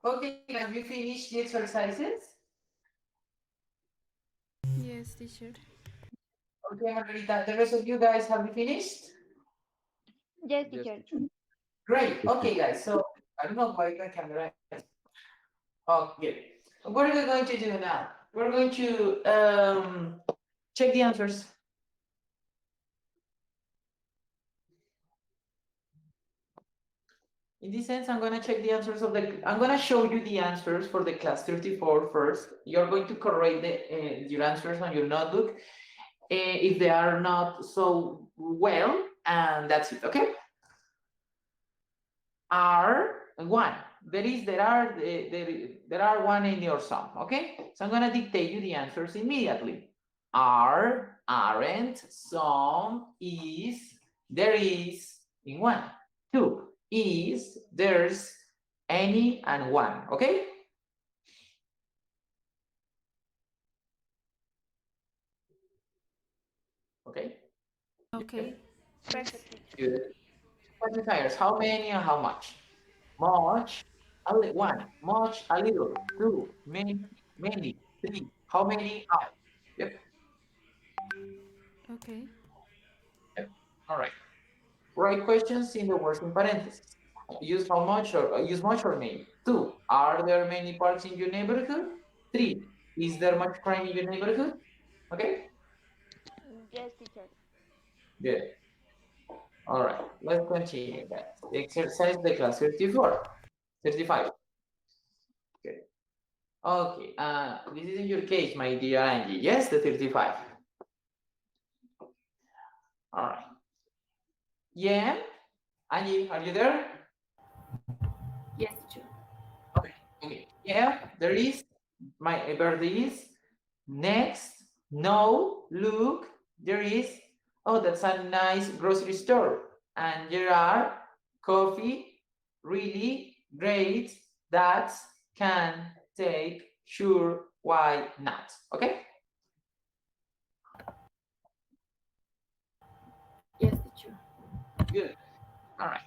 Okay, have you finished the exercises? Yes, teacher. Okay, Margarita, the rest of you guys, have you finished? Yes, Yes, teacher. teacher. Great. Yes, Okay, guys. So I don't know why the camera is. Okay. What are we going to do now? We're going to check the answers. In this sense, I'm going to check the answers of the. I'm going to show you the answers for the class 34 first. You're going to correct your answers on your notebook if they are not so well, and that's it. Okay. Are one. There are one in your sum. Okay, so I'm gonna dictate you the answers immediately. Are, aren't, some, is, there is in one. Two, is, there's, any, and one. Okay. Okay. Okay. Perfect, teacher. Good. Quantifiers. How many and how much? Much, one, much, a little, two, many, three, how many, how? Yep, Okay. yep. All right. Write questions in the words in parentheses. Use how much or use much or many. Two, are there many parks in your neighborhood? Three, is there much crime in your neighborhood? Okay, Yes, teacher. good. All right, let's continue that. Exercise the class 34, 35. Okay. Okay, this is in your case, my dear Angie. Yes, the 35. All right. Yeah, Angie, are you there? Yes, teacher. Okay. Okay. Yeah, there is. My birthday is next. No, look, there is. Oh, that's a nice grocery store. And there are coffee, really great. That can take, sure, why not? Okay. Yes, teacher. Good. All right.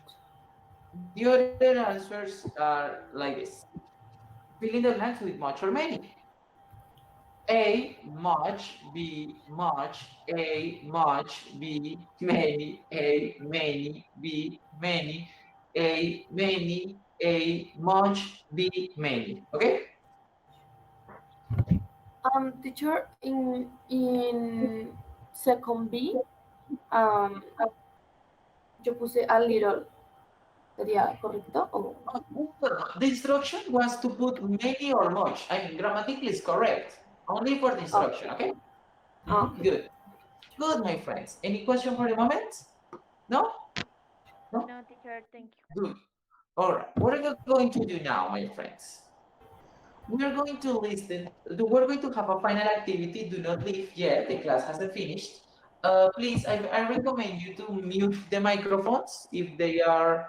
The other answers are like this. Fill in the blanks with much or many. A, much, B, much, A, much, B, many, A, many, B, many, A, many, A, much, B, many. Okay? Teacher, in second B, um, yo puse a little. ¿Sería correcto? O... The instruction was to put many or much. I mean, grammatically is correct. Only for the instruction, okay? Okay. Good. Good, my friends. Any question for the moment? No? No? No, teacher, thank you. Good. All right. What are we going to do now, my friends? We're going to listen. We're going to have a final activity. Do not leave yet. The class hasn't finished. Please, I recommend you to mute the microphones if they are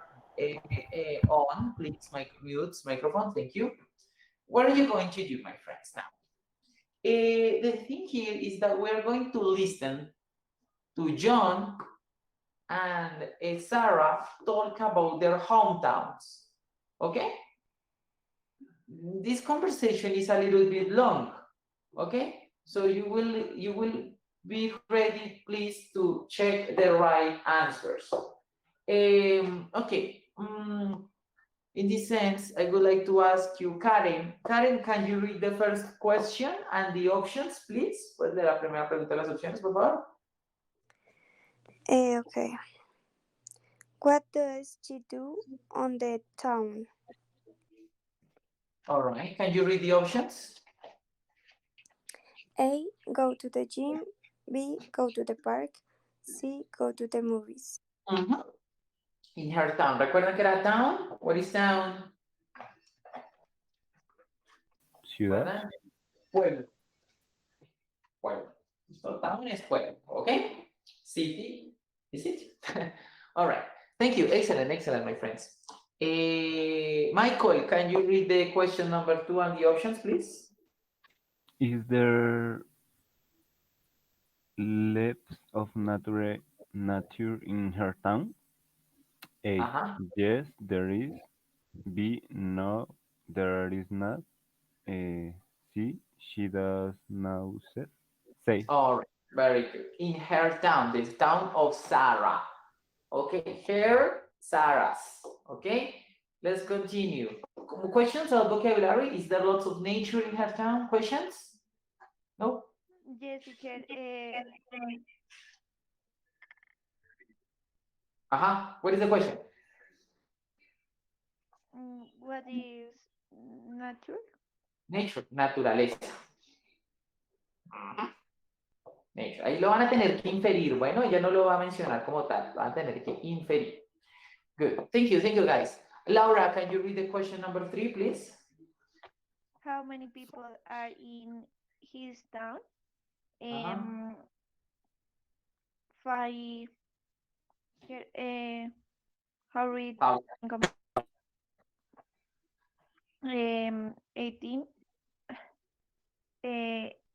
on. Please, mute microphone. Thank you. What are you going to do, my friends, now? The thing here is that we're going to listen to John and Sarah talk about their hometowns. Okay? This conversation is a little bit long, okay? So you will be ready, please, to check the right answers. Okay. In this sense, I would like to ask you, Karen. Karen, can you read the first question and the options, please? Pues de la primera pregunta las opciones, por favor. Okay. What does she do on the town? All right. Can you read the options? A. Go to the gym. B. Go to the park. C. Go to the movies. In her town. ¿Recuerdan que era town? What is town? Ciudad. ¿Recuerdan? Pueblo. Pueblo. So town is pueblo. Okay? City is it? All right. Thank you. Excellent, excellent, my friends. Michael, can you read the question number 2 and the options, please? Is there lapse of nature in her town? A. Yes, there is. B. No, There is not. See, she does now say. All right, very good. In her town, the town of Sarah. Okay, her, Sarah's. Okay, let's continue. Questions about vocabulary? Is there lots of nature in her town? Questions? No? Yes, teacher. What is the question? What is nature? Nature, naturaleza. Nature. Ahí lo van a tener que inferir. Bueno, ella no lo va a mencionar como tal. Van a tener que inferir. Good. Thank you, guys. Laura, can you read the question number 3, please? How many people are in his town? Five. How read? 18.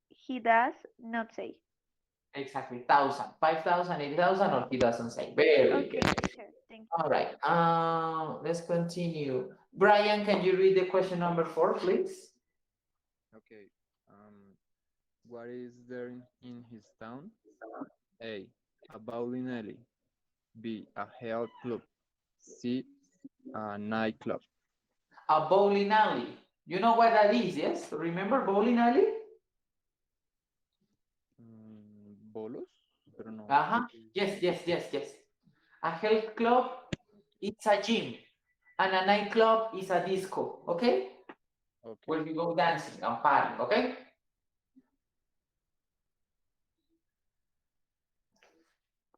He does not say. Exactly, 1,000, 5,000, 8,000, or he doesn't say. Very Okay, good. teacher. Thank you. All right. Let's continue. Brian, can you read the question number 4, please? Okay. What is there in his town? A. A bowling alley. B. A health club. C. A nightclub. A bowling alley. You know what that is, yes? Remember bowling alley? Bolos? Pero no. Yes. A health club is a gym, and a nightclub is a disco, okay? Where you go dancing and partying, okay?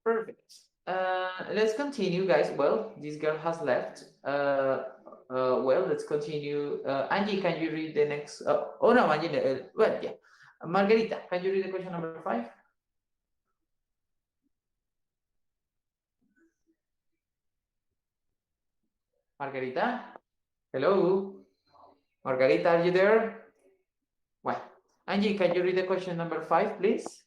Perfect. Let's continue, guys. Well, this girl has left. Well, let's continue. Angie, can you read the next? Oh no, Angie. Well, yeah. Margarita, can you read the question number 5? Margarita, hello. Margarita, are you there? Well, Angie, can you read the question number 5, please?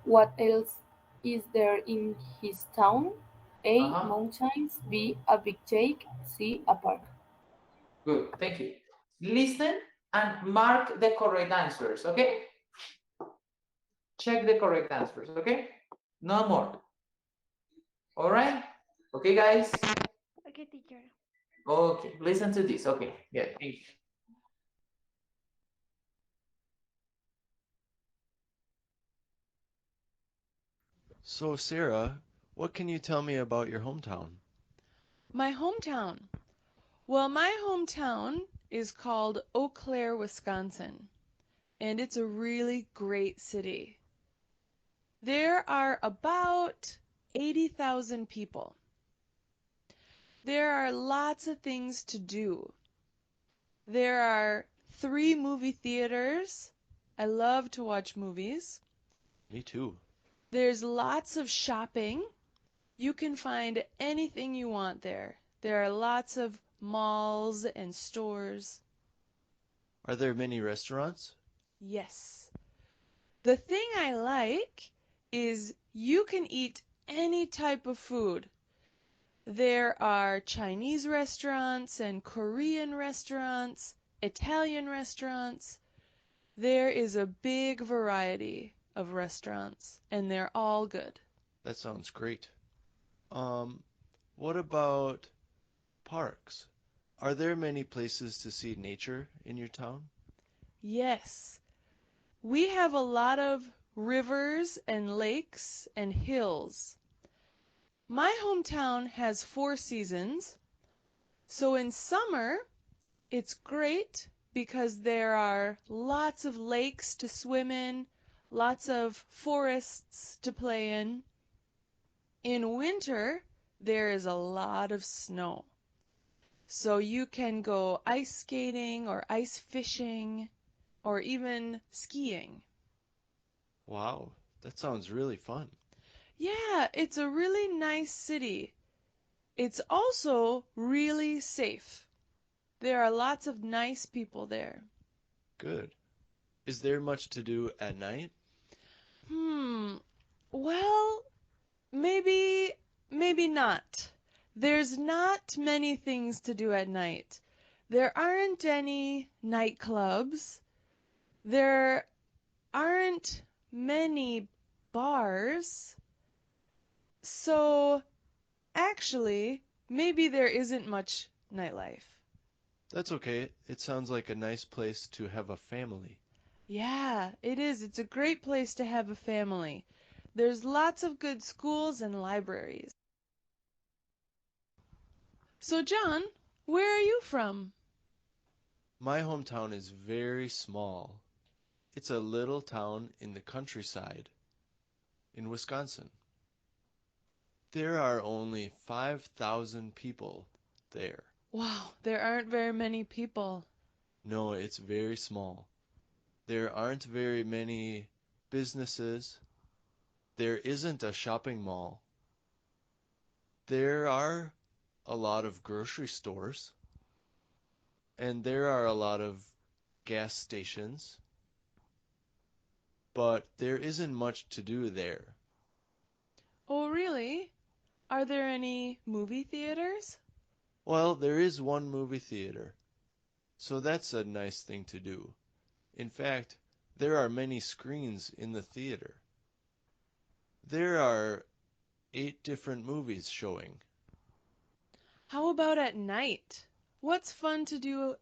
What else is there in his town? A. Mountains. B. A big lake. C. A park. Good, thank you. Listen and mark the correct answers, okay? Check the correct answers, okay? No more. All right? Okay, guys? Okay, teacher. Okay, listen to this. Okay, yeah, thank you. So, Sarah, what can you tell me about your hometown? My hometown. Well, my hometown is called Eau Claire, Wisconsin, and it's a really great city. There are about 80,000 people. There are lots of things to do. There are 3 movie theaters. I love to watch movies. Me too. There's lots of shopping. You can find anything you want there. There are lots of malls and stores. Are there many restaurants? Yes. The thing I like is you can eat any type of food. There are Chinese restaurants and Korean restaurants, Italian restaurants. There is a big variety of restaurants, and they're all good. That sounds great. What about parks? Are there many places to see nature in your town? Yes. We have a lot of rivers and lakes and hills. My hometown has 4 seasons. So in summer, it's great because there are lots of lakes to swim in, lots of forests to play in. In winter, there is a lot of snow. So you can go ice skating or ice fishing or even skiing. Wow, that sounds really fun. Yeah, it's a really nice city. It's also really safe. There are lots of nice people there. Good. Is there much to do at night? Well, maybe not. There's not many things to do at night. There aren't any nightclubs. There aren't many bars. So, actually, maybe there isn't much nightlife. That's okay. It sounds like a nice place to have a family. Yeah, it is. It's a great place to have a family. There's lots of good schools and libraries. So, John, where are you from? My hometown is very small. It's a little town in the countryside in Wisconsin. There are only 5,000 people there. Wow, there aren't very many people. No, it's very small. There aren't very many businesses. There isn't a shopping mall. There are a lot of grocery stores, and there are a lot of gas stations, but there isn't much to do there. Oh, really? Are there any movie theaters? Well, there is one movie theater, so that's a nice thing to do. In fact, there are many screens in the theater. There are 8 different movies showing. How about at night? What's fun to do?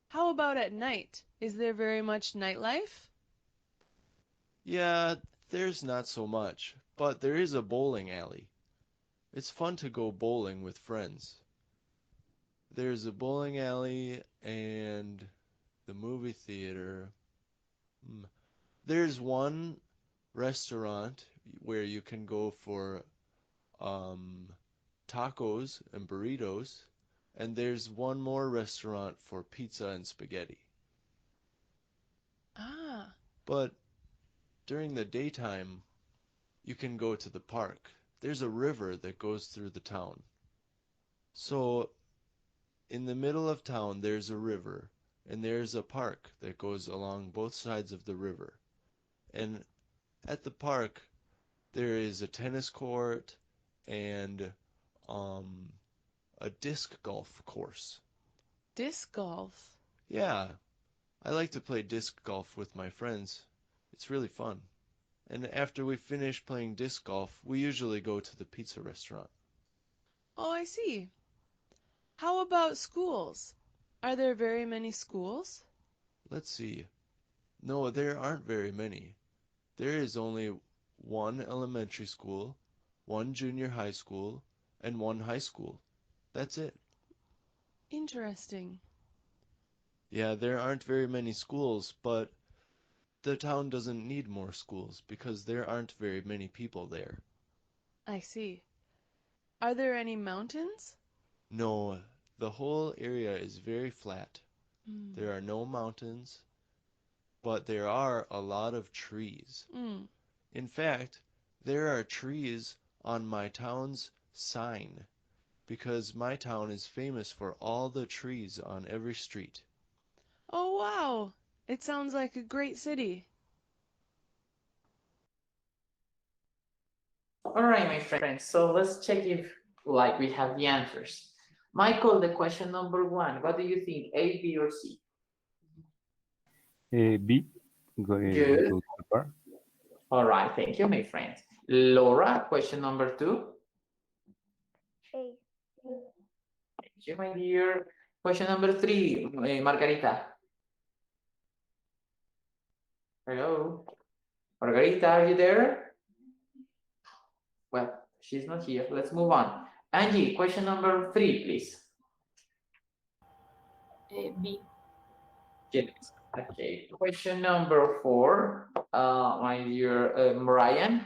How about at night? Is there very much nightlife? Yeah, there's not so much, but there is a bowling alley. It's fun to go bowling with friends. There's a bowling alley and the movie theater. There's one restaurant where you can go for um, tacos and burritos, and there's one more restaurant for pizza and spaghetti. Ah, But during the daytime, you can go to the park. There's a river that goes through the town. So in the middle of town, there's a river, and there's a park that goes along both sides of the river. And at the park, there is a tennis court and um, a disc golf course. disc golf. Yeah, I like to play disc golf with my friends. It's really fun. And after we finish playing disc golf, we usually go to the pizza restaurant. Oh, I see. How about schools? Are there very many schools? Let's see. No, there aren't very many. There is only one elementary school, one junior high school, and one high school. That's it. Interesting. Yeah, there aren't very many schools, but the town doesn't need more schools because there aren't very many people there. I see. Are there any mountains? No, the whole area is very flat. Mm. There are no mountains, but there are a lot of trees. Mm. In fact, there are trees on my town's sign because my town is famous for all the trees on every street. Oh, wow. It sounds like a great city. All right, my friends. So let's check if like we have the answers. Michael, the question number one. What do you think? A, B, or C? B. Good. Go to the park. All right, thank you, my friend. Laura, question number two. A. Thank you, my dear. Question number three, Margarita. Hello. Margarita, are you there? Well, she's not here. Let's move on. Angie, question number three, please. B. Yes. Okay. Question number four, my dear Ryan.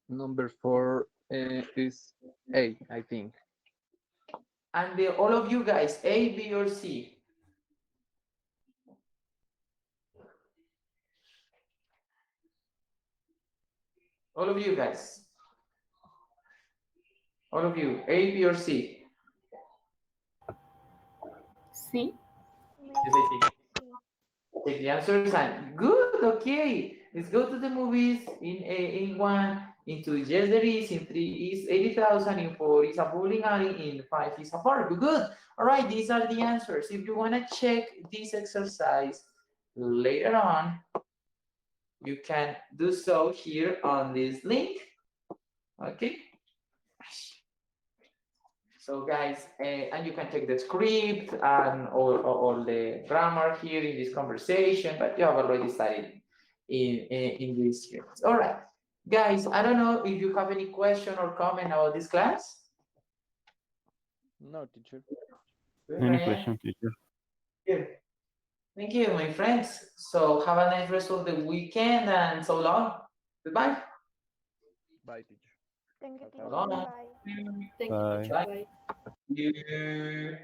Number 4 is A, I think. And all of you guys, A, B, or C? All of you guys. All of you, A, B, or C? C. Yes, I think. Take the answers and good, okay. Let's go to the movies. In one, in two, yes there is. In three is 80,000. In four is a bowling alley. In five is a park. Good. All right, these are the answers. If you want to check this exercise later on, you can do so here on this link. Okay. So guys, and you can take the script and all the grammar here in this conversation, but you have already studied in these units. All right, guys, I don't know if you have any question or comment about this class. No, teacher. Any question, teacher? Good. Thank you, my friends. So have a nice rest of the weekend and so long. Goodbye. Bye, teacher. Thank you, So teacher. long. Bye. Thank you, Bye. teacher. Bye. You.